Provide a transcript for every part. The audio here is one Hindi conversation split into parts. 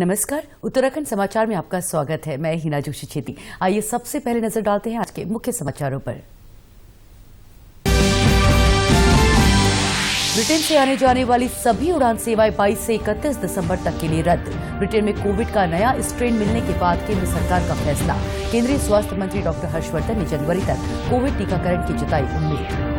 नमस्कार, उत्तराखंड समाचार में आपका स्वागत है। मैं हिना जोशी छेती। आइए सबसे पहले नजर डालते हैं आज के मुख्य समाचारों पर। ब्रिटेन से आने जाने वाली सभी उड़ान सेवाएं 22 से 31 दिसंबर तक के लिए रद्द। ब्रिटेन में कोविड का नया स्ट्रेन मिलने के बाद केंद्र सरकार का फैसला। केंद्रीय स्वास्थ्य मंत्री डॉक्टर हर्षवर्धन ने जनवरी तक कोविड टीकाकरण की जताई उम्मीद।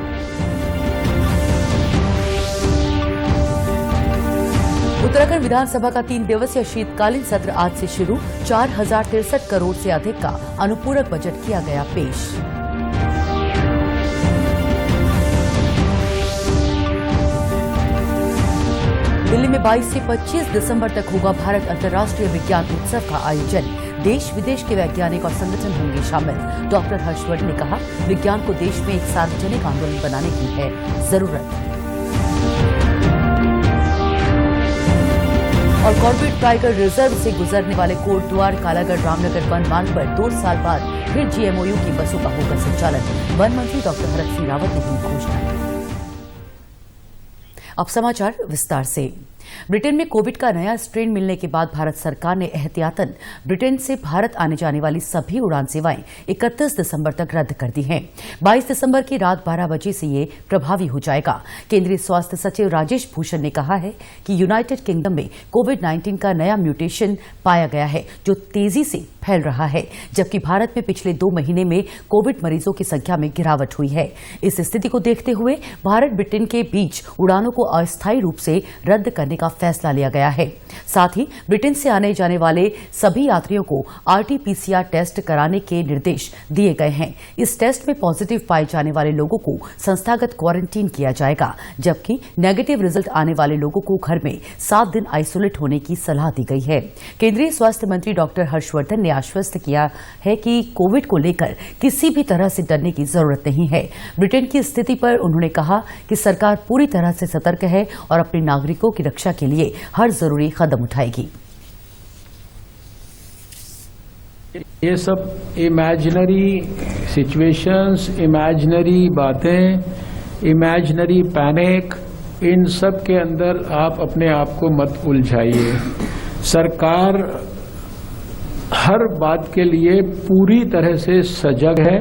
उत्तराखंड विधानसभा का 3 दिवसीय शीतकालीन सत्र आज से शुरू। 4063 करोड़ से अधिक का अनुपूरक बजट किया गया पेश। दिल्ली में 22 से 25 दिसंबर तक होगा भारत अंतर्राष्ट्रीय विज्ञान उत्सव का आयोजन। देश विदेश के वैज्ञानिक और संगठन होंगे शामिल। डॉक्टर हर्षवर्धन ने कहा, विज्ञान को देश में एक सार्वजनिक आंदोलन बनाने की है जरूरत। और कॉर्बेट टाइगर रिजर्व से गुजरने वाले कोटद्वार कालागढ़ रामनगर वन मार्ग पर 2 साल बाद फिर जीएमओयू की बसों का होगा संचालन। वन मंत्री डॉक्टर हरक सिंह रावत ने की घोषणा। अब समाचार विस्तार से। ब्रिटेन में कोविड का नया स्ट्रेन मिलने के बाद भारत सरकार ने एहतियातन ब्रिटेन से भारत आने जाने वाली सभी उड़ान सेवाएं 31 दिसंबर तक रद्द कर दी हैं। 22 दिसंबर की रात 12 बजे से ये प्रभावी हो जाएगा। केंद्रीय स्वास्थ्य सचिव राजेश भूषण ने कहा है कि यूनाइटेड किंगडम में कोविड-19 का नया म्यूटेशन पाया गया है जो तेजी से फैल रहा है, जबकि भारत में पिछले 2 महीने में कोविड मरीजों की संख्या में गिरावट हुई है। इस स्थिति को देखते हुए भारत ब्रिटेन के बीच उड़ानों को अस्थायी रूप से रद्द करने का फैसला लिया गया है। साथ ही ब्रिटेन से आने जाने वाले सभी यात्रियों को आरटी-पीसीआर टेस्ट कराने के निर्देश दिए गए हैं। इस टेस्ट में पॉजिटिव पाए जाने वाले लोगों को संस्थागत क्वारंटीन किया जाएगा, जबकि नेगेटिव रिजल्ट आने वाले लोगों को घर में 7 दिन आइसोलेट होने की सलाह दी गई है। केंद्रीय स्वास्थ्य मंत्री डॉक्टर हर्षवर्धन ने आश्वस्त किया है कि कोविड को लेकर किसी भी तरह से डरने की जरूरत नहीं है। ब्रिटेन की स्थिति पर उन्होंने कहा कि सरकार पूरी तरह से सतर्क है और अपने नागरिकों की रक्षा के लिए हर जरूरी कदम उठाएगी। ये सब इमेजिनरी सिचुएशंस, इमेजिनरी बातें, इमेजिनरी पैनिक, इन सब के अंदर आप अपने आप को मत उलझाइए। सरकार हर बात के लिए पूरी तरह से सजग है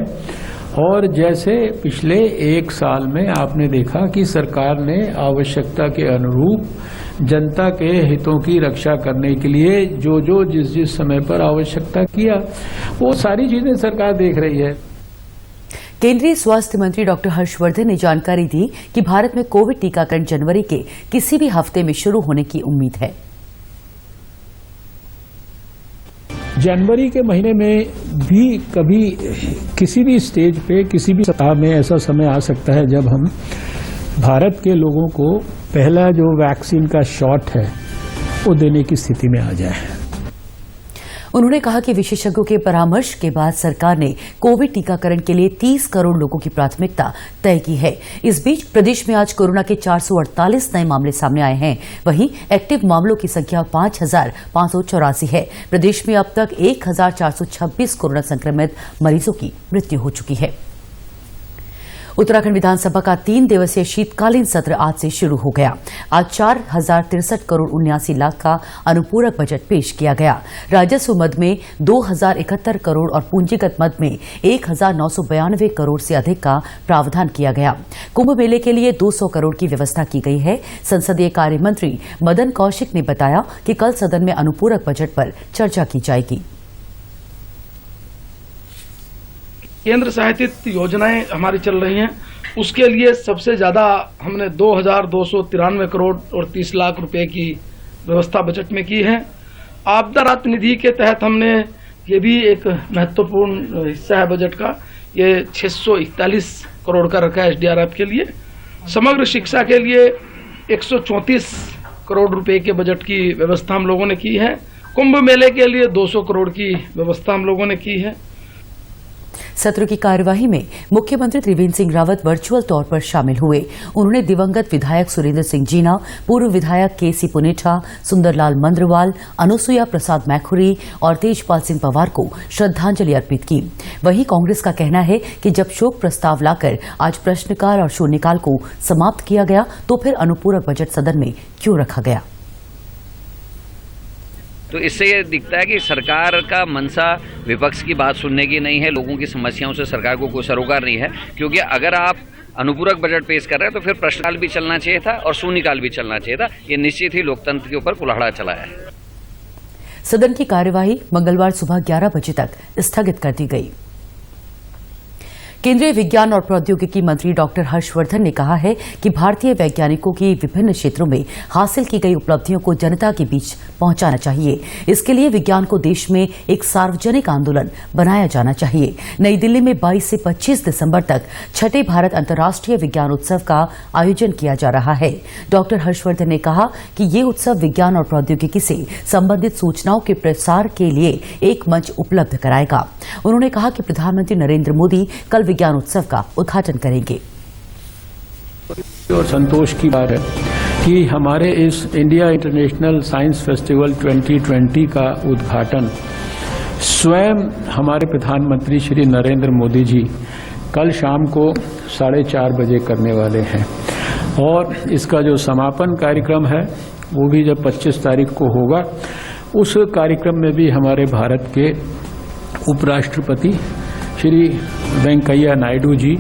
और जैसे पिछले 1 साल में आपने देखा कि सरकार ने आवश्यकता के अनुरूप जनता के हितों की रक्षा करने के लिए जो जिस समय पर आवश्यकता किया, वो सारी चीजें सरकार देख रही है। केंद्रीय स्वास्थ्य मंत्री डॉक्टर हर्षवर्धन ने जानकारी दी कि भारत में कोविड टीकाकरण जनवरी के किसी भी हफ्ते में शुरू होने की उम्मीद है। जनवरी के महीने में भी कभी किसी भी स्टेज पे, किसी भी सप्ताह में ऐसा समय आ सकता है जब हम भारत के लोगों को पहला जो वैक्सीन का शॉट है वो देने की स्थिति में आ जाए। उन्होंने कहा कि विशेषज्ञों के परामर्श के बाद सरकार ने कोविड टीकाकरण के लिए 30 करोड़ लोगों की प्राथमिकता तय की है। इस बीच प्रदेश में आज कोरोना के 448 नए मामले सामने आए हैं। वहीं एक्टिव मामलों की संख्या 5584 है। प्रदेश में अब तक 1426 कोरोना संक्रमित मरीजों की मृत्यु हो चुकी है। उत्तराखंड विधानसभा का 3 दिवसीय शीतकालीन सत्र आज से शुरू हो गया। आज 4063 करोड़ 79 लाख का अनुपूरक बजट पेश किया गया। राजस्व मद में 2071 करोड़ और पूंजीगत मद में 1992 करोड़ से अधिक का प्रावधान किया गया। कुंभ मेले के लिए 200 करोड़ की व्यवस्था की गई है। संसदीय कार्य मंत्री मदन कौशिक ने बताया कि कल सदन में अनुपूरक बजट पर चर्चा की जाएगी। केंद्र सहायतित योजनाएं हमारी चल रही हैं, उसके लिए सबसे ज्यादा हमने 2293 करोड़ और 30 लाख रुपए की व्यवस्था बजट में की है। आपदा राहत निधि के तहत हमने ये भी एक महत्वपूर्ण हिस्सा है बजट का, ये 641 करोड़ का रखा है SDRF के लिए। समग्र शिक्षा के लिए 134 करोड़ रुपए के बजट की व्यवस्था हम लोगों ने की है। कुंभ मेले के लिए 200 करोड़ की व्यवस्था हम लोगों ने की है। सत्र की कार्यवाही में मुख्यमंत्री त्रिवेंद्र सिंह रावत वर्चुअल तौर पर शामिल हुए। उन्होंने दिवंगत विधायक सुरेंद्र सिंह जीना, पूर्व विधायक केसी पुनेठा, सुंदरलाल मंद्रवाल, अनुसुईया प्रसाद मैखुरी और तेजपाल सिंह पवार को श्रद्धांजलि अर्पित की। वहीं कांग्रेस का कहना है कि जब शोक प्रस्ताव लाकर आज प्रश्नकाल और शून्यकाल को समाप्त किया गया तो फिर अनुपूरक बजट सदन में क्यों रखा गया। तो इससे ये दिखता है कि सरकार का मंशा विपक्ष की बात सुनने की नहीं है, लोगों की समस्याओं से सरकार को कोई सरोकार नहीं है। क्योंकि अगर आप अनुपूरक बजट पेश कर रहे हैं तो फिर प्रश्नकाल भी चलना चाहिए था और शून्यकाल भी चलना चाहिए था। ये निश्चित ही लोकतंत्र के ऊपर कुल्हाड़ा चलाया है। सदन की कार्यवाही मंगलवार सुबह 11 बजे तक स्थगित कर दी गई। केंद्रीय विज्ञान और प्रौद्योगिकी मंत्री डॉक्टर हर्षवर्धन ने कहा है कि भारतीय वैज्ञानिकों की विभिन्न क्षेत्रों में हासिल की गई उपलब्धियों को जनता के बीच पहुंचाना चाहिए। इसके लिए विज्ञान को देश में एक सार्वजनिक आंदोलन बनाया जाना चाहिए। नई दिल्ली में 22 से 25 दिसंबर तक छठे भारत अंतर्राष्ट्रीय विज्ञान उत्सव का आयोजन किया जा रहा है। डॉक्टर हर्षवर्धन ने कहा कि ये उत्सव विज्ञान और प्रौद्योगिकी से संबंधित सूचनाओं के प्रसार के लिए एक मंच उपलब्ध कराएगा। उन्होंने कहा कि प्रधानमंत्री नरेंद्र मोदी कल विज्ञान उत्सव का उद्घाटन करेंगे। और संतोष की बात है कि हमारे इस इंडिया इंटरनेशनल साइंस फेस्टिवल 2020 का उद्घाटन स्वयं हमारे प्रधानमंत्री श्री नरेंद्र मोदी जी कल शाम को 4:30 बजे करने वाले हैं। और इसका जो समापन कार्यक्रम है वो भी जब 25 तारीख को होगा, उस कार्यक्रम में भी हमारे भारत के उपराष्ट्रपति श्री वेंकैया नायडू जी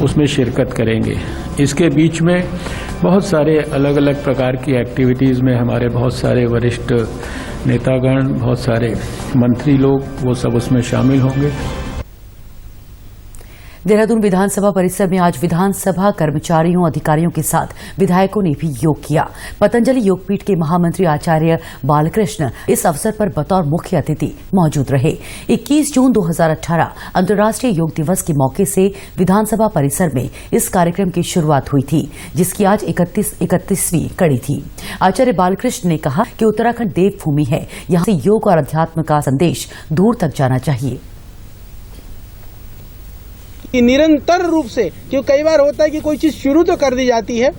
उसमें शिरकत करेंगे। इसके बीच में बहुत सारे अलग अलग प्रकार की एक्टिविटीज़ में हमारे बहुत सारे वरिष्ठ नेतागण, बहुत सारे मंत्री लोग, वो सब उसमें शामिल होंगे। देहरादून विधानसभा परिसर में आज विधानसभा कर्मचारियों अधिकारियों के साथ विधायकों ने भी योग किया। पतंजलि योगपीठ के महामंत्री आचार्य बालकृष्ण इस अवसर पर बतौर मुख्य अतिथि मौजूद रहे। 21 जून 2018 अंतर्राष्ट्रीय योग दिवस के मौके से विधानसभा परिसर में इस कार्यक्रम की शुरुआत हुई थी, जिसकी आज 31वीं कड़ी थी। आचार्य बालकृष्ण ने कहा कि उत्तराखंड देवभूमि है, यहां से योग और अध्यात्म का संदेश दूर तक जाना चाहिए। कि निरंतर रूप से, क्यों कई बार होता है कि कोई चीज शुरू तो कर दी जाती है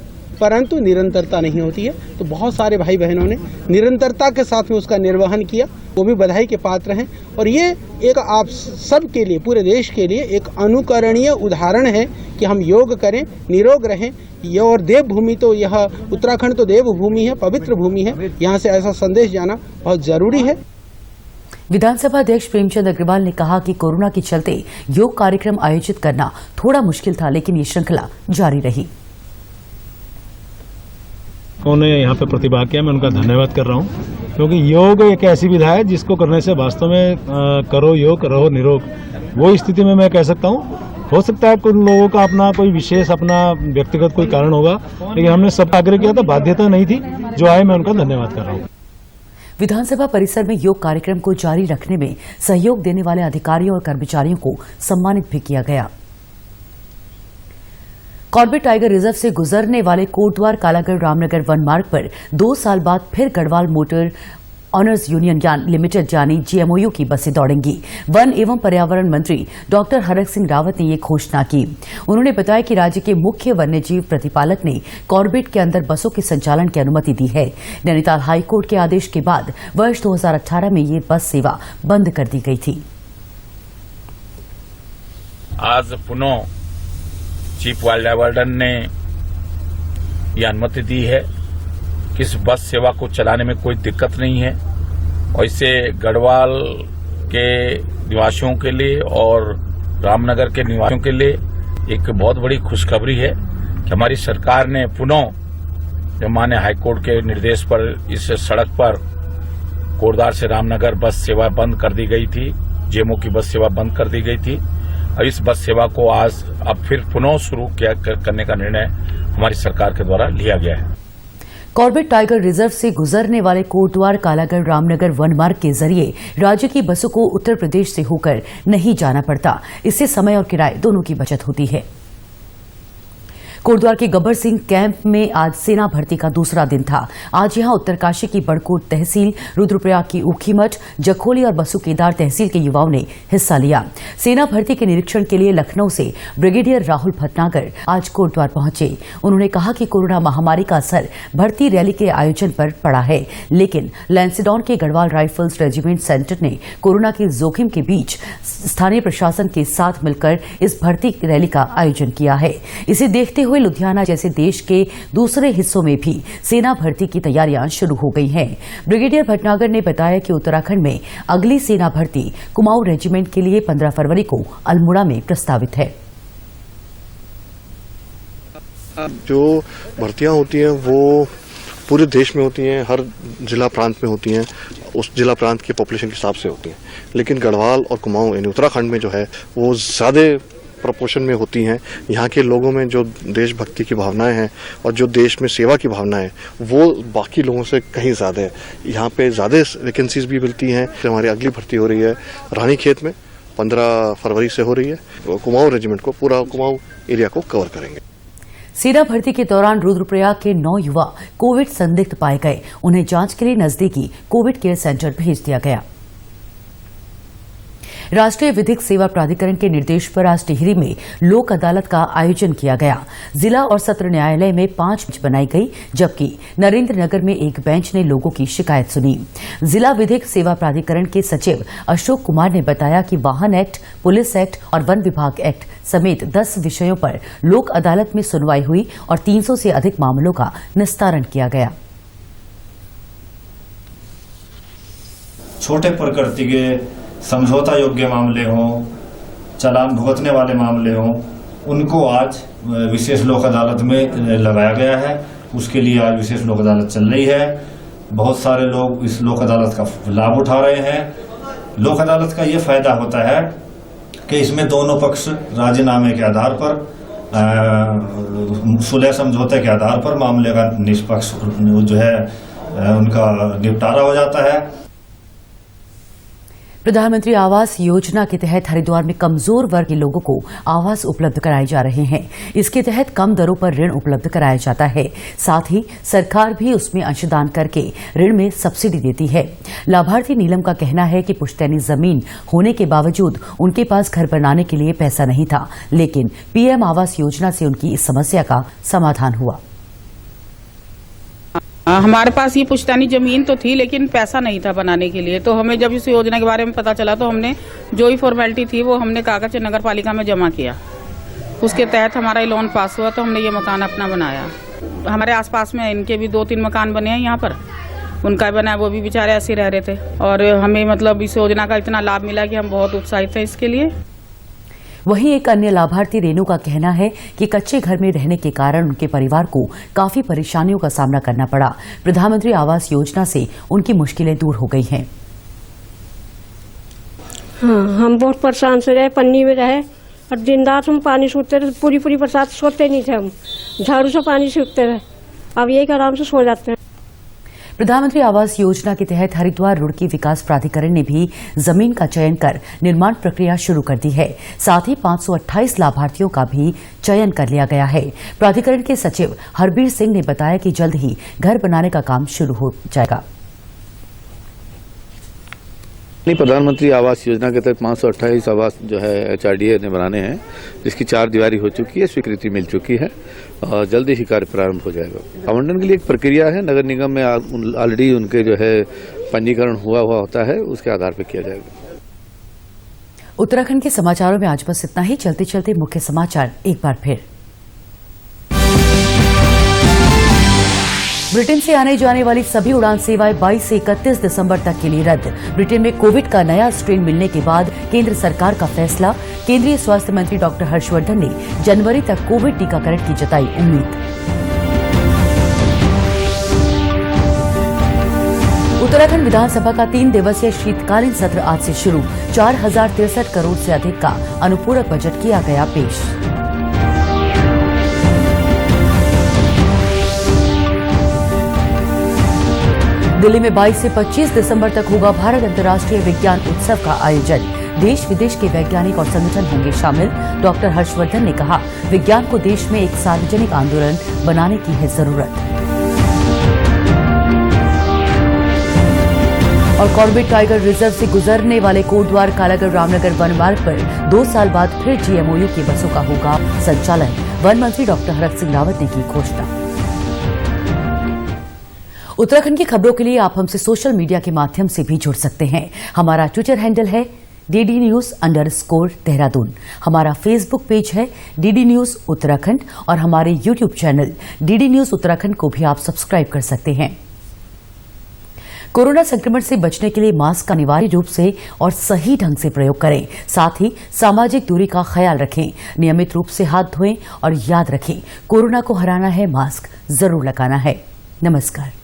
परंतु निरंतरता नहीं होती है। तो बहुत सारे भाई बहनों ने निरंतरता के साथ में उसका निर्वहन किया, वो भी बधाई के पात्र हैं। और ये एक आप सब के लिए, पूरे देश के लिए एक अनुकरणीय उदाहरण है कि हम योग करें, निरोग रहें। ये और देवभूमि, तो यह उत्तराखंड तो देवभूमि है, पवित्र भूमि है, यहाँ से ऐसा संदेश जाना बहुत जरूरी है। विधानसभा अध्यक्ष प्रेमचंद अग्रवाल ने कहा कि कोरोना के चलते योग कार्यक्रम आयोजित करना थोड़ा मुश्किल था, लेकिन ये श्रृंखला जारी रही। उन्होंने यहाँ पे प्रतिभाग किया, मैं उनका धन्यवाद कर रहा हूँ, क्योंकि योग एक ऐसी विधा है जिसको करने से वास्तव में करो योग रहो निरोग। वो स्थिति में मैं कह सकता हूँ, हो सकता है कुछ लोगों का अपना कोई विशेष अपना व्यक्तिगत कोई कारण होगा, लेकिन हमने सब आग्रह किया था, बाध्यता नहीं थी। जो आए मैं उनका धन्यवाद कर रहा हूँ। विधानसभा परिसर में योग कार्यक्रम को जारी रखने में सहयोग देने वाले अधिकारियों और कर्मचारियों को सम्मानित भी किया गया। कॉर्बेट टाइगर रिजर्व से गुजरने वाले कोटद्वार कालागढ़ रामनगर वन मार्ग पर 2 साल बाद फिर Garhwal motor honours union limited यानी GMOU की बसें दौड़ेंगी। वन एवं पर्यावरण मंत्री डॉक्टर हरक सिंह रावत ने ये घोषणा की। उन्होंने बताया कि राज्य के मुख्य वन्यजीव प्रतिपालक ने कॉर्बेट के अंदर बसों के संचालन की अनुमति दी है। नैनीताल हाईकोर्ट के आदेश के बाद वर्ष 2018 में ये बस सेवा बंद कर दी गई थी। आज पुनः चीफ वाइल्ड लाइफ वार्डन ने यह अनुमति दी है कि इस बस सेवा को चलाने में कोई दिक्कत नहीं है। और इससे गढ़वाल के निवासियों के लिए और रामनगर के निवासियों के लिए एक बहुत बड़ी खुशखबरी है कि हमारी सरकार ने पुनः माननीय हाईकोर्ट के निर्देश पर इस सड़क पर कोटद्वार से रामनगर बस सेवा बंद कर दी गई थी, GMO की बस सेवा बंद कर दी गई थी। और इस बस सेवा को आज अब फिर पुनः शुरू करने का निर्णय हमारी सरकार के द्वारा लिया गया है। कॉर्बेट टाइगर रिजर्व से गुजरने वाले कोटद्वार कालागढ़ रामनगर वन मार्ग के जरिए राज्य की बसों को उत्तर प्रदेश से होकर नहीं जाना पड़ता। इससे समय और किराए दोनों की बचत होती है। कोटद्वार के गब्बर सिंह कैंप में आज सेना भर्ती का दूसरा दिन था। आज यहां उत्तरकाशी की बड़कोट तहसील, रुद्रप्रयाग की ऊखीमठ, जखोली और बसुकेदार तहसील के युवाओं ने हिस्सा लिया। सेना भर्ती के निरीक्षण के लिए लखनऊ से ब्रिगेडियर राहुल भटनागर आज कोटद्वार पहुंचे। उन्होंने कहा कि कोरोना महामारी का असर भर्ती रैली के आयोजन पर पड़ा है, लेकिन लैंसडॉन के गढ़वाल राइफल्स रेजिमेंट सेंटर ने कोरोना के जोखिम के बीच स्थानीय प्रशासन के साथ मिलकर इस भर्ती रैली का आयोजन किया है। इसे देखते हुए लुधियाना जैसे देश के दूसरे हिस्सों में भी सेना भर्ती की तैयारियां शुरू हो गई हैं। ब्रिगेडियर भटनागर ने बताया कि उत्तराखंड में अगली सेना भर्ती कुमाऊं रेजिमेंट के लिए 15 फरवरी को अल्मोड़ा में प्रस्तावित है। जो भर्तियां होती हैं वो पूरे देश में होती हैं, हर जिला प्रांत में होती हैं, उस जिला प्रांत की पॉपुलेशन के हिसाब से होती हैं। लेकिन गढ़वाल और कुमाऊं यानी उत्तराखंड में जो है वो ज़्यादा प्रपोर्शन में होती हैं। यहाँ के लोगों में जो देशभक्ति की भावनाएं हैं और जो देश में सेवा की भावनाएं हैं वो बाकी लोगों से कहीं ज़्यादा है। यहाँ पे ज़्यादा वैकेंसीज भी मिलती हैं। हमारी अगली भर्ती हो रही है रानीखेत में, 15 फरवरी से हो रही है। कुमाऊं रेजिमेंट को, पूरा कुमाऊं एरिया को कवर करेंगे। सेना भर्ती के दौरान रुद्रप्रयाग के 9 युवा कोविड संदिग्ध पाए गए। उन्हें जांच के लिए नजदीकी कोविड केयर सेंटर भेज दिया गया। राष्ट्रीय विधिक सेवा प्राधिकरण के निर्देश पर आज टिहरी में लोक अदालत का आयोजन किया गया। जिला और सत्र न्यायालय में 5 बेंच बनाई गई, जबकि नरेंद्रनगर में एक बेंच ने लोगों की शिकायत सुनी। जिला विधिक सेवा प्राधिकरण के सचिव अशोक कुमार ने बताया कि वाहन एक्ट, पुलिस एक्ट और वन विभाग एक्ट समेत 10 विषयों पर लोक अदालत में सुनवाई हुई और 300 से अधिक मामलों का निस्तारण किया गया। छोटे प्रकृति के समझौता योग्य मामले हों, चालान भुगतने वाले मामले हों, उनको आज विशेष लोक अदालत में लगाया गया है। उसके लिए आज विशेष लोक अदालत चल रही है। बहुत सारे लोग इस लोक अदालत का लाभ उठा रहे हैं। लोक अदालत का ये फायदा होता है कि इसमें दोनों पक्ष राजीनामे के आधार पर, सुलह समझौते के आधार पर मामले का निष्पक्ष जो है उनका निपटारा हो जाता है। प्रधानमंत्री आवास योजना के तहत हरिद्वार में कमजोर वर्ग के लोगों को आवास उपलब्ध कराए जा रहे हैं। इसके तहत कम दरों पर ऋण उपलब्ध कराया जाता है। साथ ही सरकार भी उसमें अंशदान करके ऋण में सब्सिडी देती है। लाभार्थी नीलम का कहना है कि पुश्तैनी जमीन होने के बावजूद उनके पास घर बनाने के लिए पैसा नहीं था, लेकिन पीएम आवास योजना से उनकी इस समस्या का समाधान हुआ। हमारे पास ये पुश्तैनी जमीन तो थी, लेकिन पैसा नहीं था बनाने के लिए। तो हमें जब इस योजना के बारे में पता चला तो हमने जो ही फॉर्मेलिटी थी वो हमने कागज नगर पालिका में जमा किया। उसके तहत हमारा ये लोन पास हुआ तो हमने ये मकान अपना बनाया। हमारे आसपास में इनके भी 2-3 मकान बने हैं यहाँ पर, उनका बना, वो भी बेचारे ऐसे रह रहे थे। और हमें मतलब इस योजना का इतना लाभ मिला कि हम बहुत उत्साहित थे इसके लिए। वहीं एक अन्य लाभार्थी रेनू का कहना है कि कच्चे घर में रहने के कारण उनके परिवार को काफी परेशानियों का सामना करना पड़ा। प्रधानमंत्री आवास योजना से उनकी मुश्किलें दूर हो गई हैं। हाँ, हम बहुत परेशान से रहे, पन्नी में रहे और दिन रात हम पानी सूखते रहे। पूरी बरसात सोते नहीं थे, हम झाड़ू से पानी सूखते रहे। अब यही आराम से सो जाते हैं। प्रधानमंत्री आवास योजना के तहत हरिद्वार रुड़की विकास प्राधिकरण ने भी जमीन का चयन कर निर्माण प्रक्रिया शुरू कर दी है। साथ ही 528 लाभार्थियों का भी चयन कर लिया गया है। प्राधिकरण के सचिव हरबीर सिंह ने बताया कि जल्द ही घर बनाने का काम शुरू हो जाएगा। प्रधानमंत्री आवास योजना के तहत 528 आवास जो है HRDA ने बनाने हैं, जिसकी 4 दीवारी हो चुकी है, स्वीकृति मिल चुकी है और जल्दी ही कार्य प्रारंभ हो जाएगा। आवंटन के लिए एक प्रक्रिया है, नगर निगम में ऑलरेडी उनके जो है पंजीकरण हुआ होता है, उसके आधार पर किया जाएगा। उत्तराखंड के समाचारों में आज बस इतना ही। चलते चलते मुख्य समाचार एक बार फिर। ब्रिटेन से आने जाने वाली सभी उड़ान सेवाएं 22 से 31 दिसंबर तक के लिए रद्द। ब्रिटेन में कोविड का नया स्ट्रेन मिलने के बाद केंद्र सरकार का फैसला। केंद्रीय स्वास्थ्य मंत्री डॉक्टर हर्षवर्धन ने जनवरी तक कोविड टीकाकरण की जताई उम्मीद। उत्तराखंड विधानसभा का 3 दिवसीय शीतकालीन सत्र आज से शुरू। 4063 करोड़ से अधिक का अनुपूरक बजट किया गया पेश। दिल्ली में 22 से 25 दिसंबर तक होगा भारत अंतर्राष्ट्रीय विज्ञान उत्सव का आयोजन। देश विदेश के वैज्ञानिक और संगठन होंगे शामिल। डॉक्टर हर्षवर्धन ने कहा, विज्ञान को देश में एक सार्वजनिक आंदोलन बनाने की है जरूरत। और कॉर्बेट टाइगर रिजर्व से गुजरने वाले कोटद्वार कालागढ़ रामनगर वन मार्ग पर 2 साल बाद फिर GMOU की बसों का होगा संचालन। वन मंत्री डॉक्टर हरक सिंह रावत ने की घोषणा। उत्तराखंड की खबरों के लिए आप हमसे सोशल मीडिया के माध्यम से भी जुड़ सकते हैं। हमारा ट्विटर हैंडल है DD News _देहरादून हमारा फेसबुक पेज है DD News उत्तराखंड और हमारे YouTube channel DD News Uttarakhand को भी आप सब्सक्राइब कर सकते हैं। कोरोना संक्रमण से बचने के लिए मास्क का अनिवार्य रूप से और सही ढंग से प्रयोग करें। साथ ही सामाजिक दूरी का ख्याल रखें, नियमित रूप से हाथ धोएं और याद रखें, कोरोना को हराना है, मास्क जरूर लगाना है। नमस्कार।